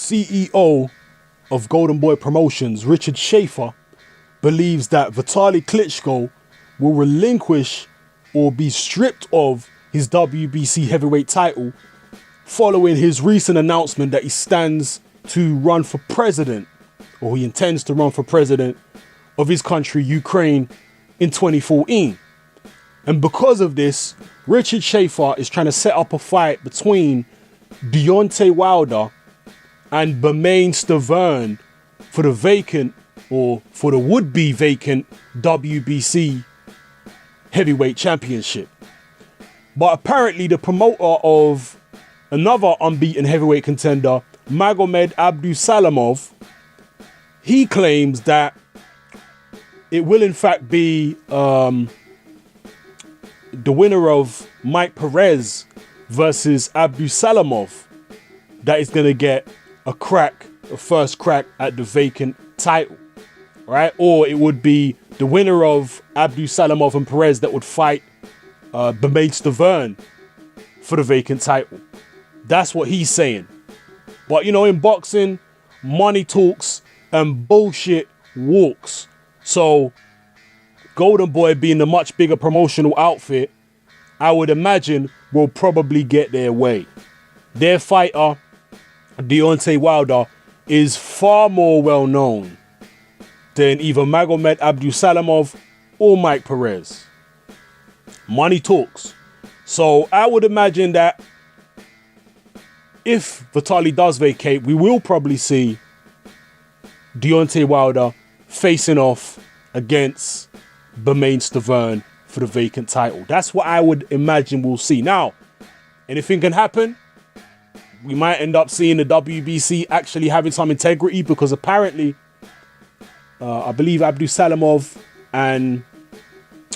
CEO of Golden Boy Promotions, Richard Schaefer, believes that Vitaly Klitschko will relinquish or be stripped of his WBC heavyweight title following his recent announcement that he stands to run for president, or he intends to run for president of his country, Ukraine, in 2014. And because of this, Richard Schaefer is trying to set up a fight between Deontay Wilder and Bermane Stiverne for the vacant, or for the would-be vacant, WBC heavyweight championship. But apparently the promoter of another unbeaten heavyweight contender, Magomed Abdusalamov, he claims that it will in fact be the winner of Mike Perez versus Abdusalamov that is going to get a first crack at the vacant title, right? Or it would be the winner of Abdusalamov and Perez that would fight Bermane Stiverne for the vacant title. That's what he's saying. But you know, in boxing, money talks and bullshit walks. So Golden Boy, being the much bigger promotional outfit, I would imagine will probably get their way. Their fighter, Deontay Wilder, is far more well known than either Magomed Abdusalamov or Mike Perez. Money talks. So I would imagine that if Vitaly does vacate, we will probably see Deontay Wilder facing off against Bermane Stiverne for the vacant title. That's what I would imagine we'll see. Now, anything can happen. We might end up seeing the WBC actually having some integrity, because apparently, I believe Abdusalamov and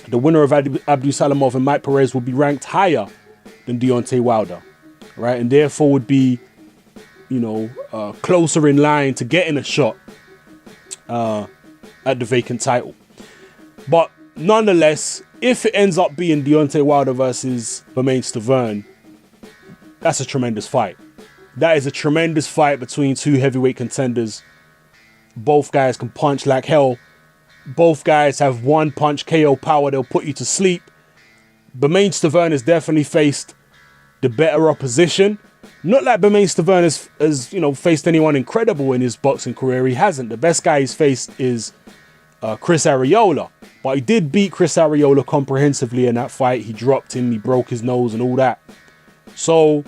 the winner of Abdusalamov and Mike Perez will be ranked higher than Deontay Wilder, right? And therefore would be, you know, closer in line to getting a shot at the vacant title. But nonetheless, if it ends up being Deontay Wilder versus Bermane Stiverne, that's a tremendous fight. That is a tremendous fight between two heavyweight contenders. Both guys can punch like hell. Both guys have one punch KO power. They'll put you to sleep. Bermane Stiverne has definitely faced the better opposition. Not like Bermane Stiverne has you know, faced anyone incredible in his boxing career. He hasn't. The best guy he's faced is Chris Arreola. But he did beat Chris Arreola comprehensively in that fight. He dropped him. He broke his nose and all that. So,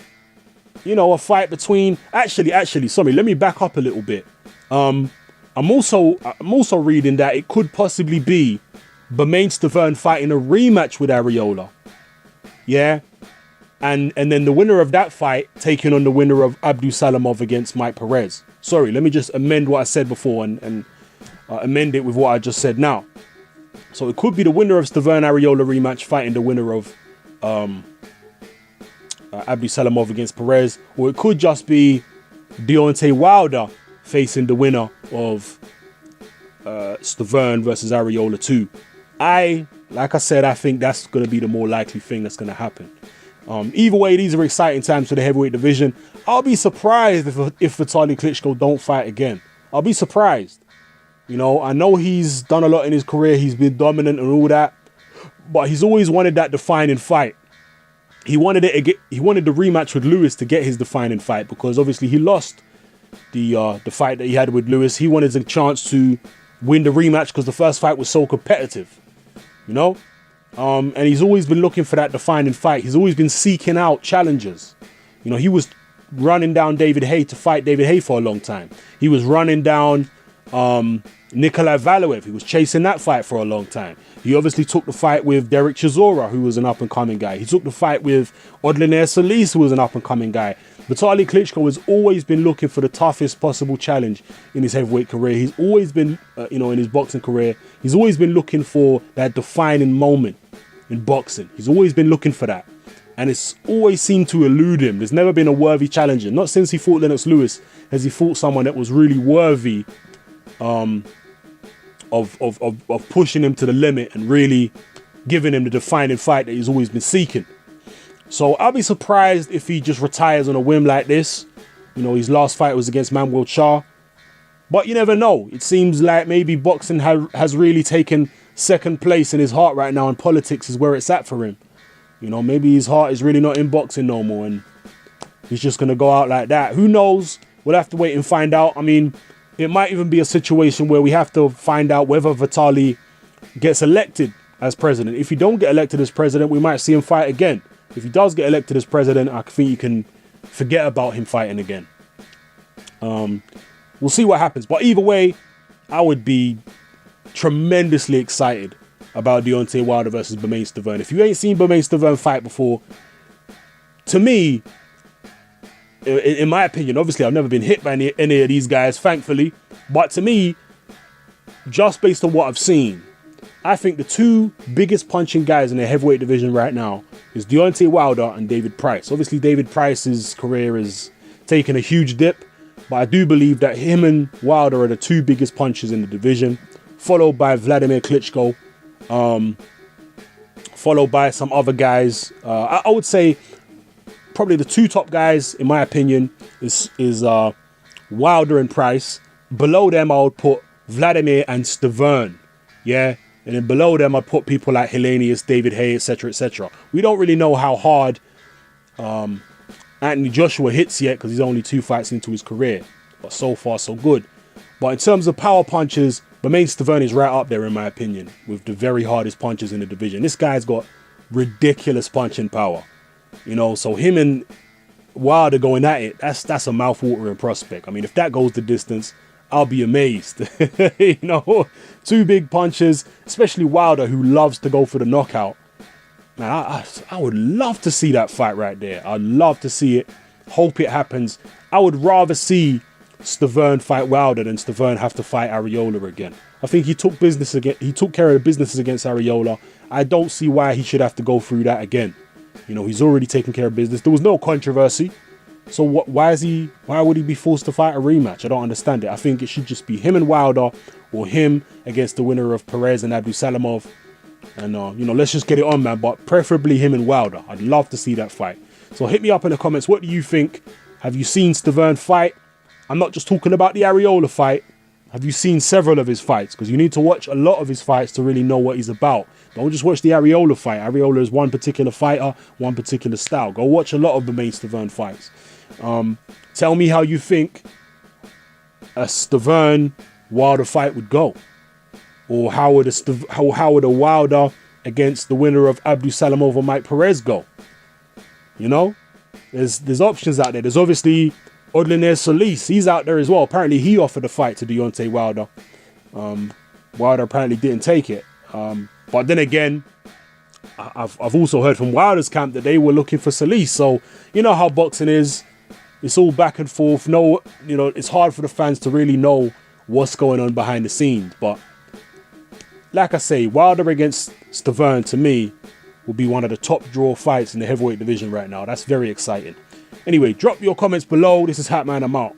you know, a fight between... Actually, sorry, let me back up a little bit. I'm also reading that it could possibly be Bermane Stiverne fighting a rematch with Arreola. Yeah? And then the winner of that fight taking on the winner of Abdusalamov against Mike Perez. Sorry, let me just amend what I said before and amend it with what I just said now. So it could be the winner of Stiverne-Arreola rematch fighting the winner of Abdusalamov against Perez. Or it could just be Deontay Wilder facing the winner of Stiverne versus Arreola 2. Like I said, I think that's going to be the more likely thing that's going to happen. Either way, these are exciting times for the heavyweight division. I'll be surprised if Vitaly Klitschko don't fight again. I'll be surprised. You know, I know he's done a lot in his career. He's been dominant and all that, but he's always wanted that defining fight. He wanted the rematch with Lewis to get his defining fight, because obviously he lost the fight that he had with Lewis. He wanted a chance to win the rematch because the first fight was so competitive, you know. And he's always been looking for that defining fight. He's always been seeking out challenges. You know, he was running down David Haye to fight David Haye for a long time. He was running down Nikolai Valoev. He was chasing that fight for a long time. He obviously took the fight with Derek Chisora, who was an up-and-coming guy. He took the fight with Odliner Solis, who was an up-and-coming guy. Vitaly Klitschko has always been looking for the toughest possible challenge in his heavyweight career. He's always been, you know, in his boxing career, he's always been looking for that defining moment in boxing. He's always been looking for that. And it's always seemed to elude him. There's never been a worthy challenger. Not since he fought Lennox Lewis has he fought someone that was really worthy of pushing him to the limit and really giving him the defining fight that he's always been seeking. So I'll be surprised if he just retires on a whim like this. You know, his last fight was against Manuel Charr. But you never know. It seems like maybe boxing has really taken second place in his heart right now, and politics is where it's at for him. You know, maybe his heart is really not in boxing no more, and he's just going to go out like that. Who knows? We'll have to wait and find out. I mean, it might even be a situation where we have to find out whether Vitali gets elected as president. If he don't get elected as president, we might see him fight again. If he does get elected as president, I think you can forget about him fighting again. We'll see what happens. But either way, I would be tremendously excited about Deontay Wilder versus Bermane Stiverne. If you ain't seen Bermane Stiverne fight before, to me, in my opinion, obviously I've never been hit by any of these guys, thankfully. But to me, just based on what I've seen, I think the two biggest punching guys in the heavyweight division right now is Deontay Wilder and David Price. Obviously, David Price's career is taking a huge dip, but I do believe that him and Wilder are the two biggest punchers in the division, followed by Vladimir Klitschko, followed by some other guys. I would say probably the two top guys, in my opinion, is Wilder and Price. Below them, I would put Vladimir and Stiverne. Yeah. And then below them, I'd put people like Helenius, David Haye, etc., etc. We don't really know how hard Anthony Joshua hits yet because he's only 2 fights into his career. But so far, so good. But in terms of power punches, Bermane Stiverne is right up there, in my opinion, with the very hardest punches in the division. This guy's got ridiculous punching power. You know, so him and Wilder going at it, that's a mouth-watering prospect. I mean, if that goes the distance, I'll be amazed. You know, two big punches, especially Wilder, who loves to go for the knockout. Man, I would love to see that fight right there. I'd love to see it. Hope it happens. I would rather see Stiverne fight Wilder than Stiverne have to fight Areola again. I think he took care of the businesses against Areola. I don't see why he should have to go through that again. You know, he's already taken care of business. There was no controversy. So why would he be forced to fight a rematch? I don't understand it. I think it should just be him and Wilder, or him against the winner of Perez and Abdusalamov. And, you know, let's just get it on, man. But preferably him and Wilder. I'd love to see that fight. So hit me up in the comments. What do you think? Have you seen Stiverne fight? I'm not just talking about the Areola fight. Have you seen several of his fights? Because you need to watch a lot of his fights to really know what he's about. Don't just watch the Areola fight. Areola is one particular fighter, one particular style. Go watch a lot of the Bermane Stiverne fights. Tell me how you think a Stiverne Wilder fight would go, or how would a Wilder against the winner of Abdusalamov or Mike Perez go? You know, there's options out there. There's obviously Odliner Solis. He's out there as well. Apparently, he offered a fight to Deontay Wilder. Wilder apparently didn't take it. But then again, I've also heard from Wilder's camp that they were looking for Solis. So you know how boxing is. It's all back and forth. No, you know, it's hard for the fans to really know what's going on behind the scenes. But like I say, Wilder against Stiverne, to me, will be one of the top draw fights in the heavyweight division right now. That's very exciting. Anyway, drop your comments below. This is Hatman. I'm out.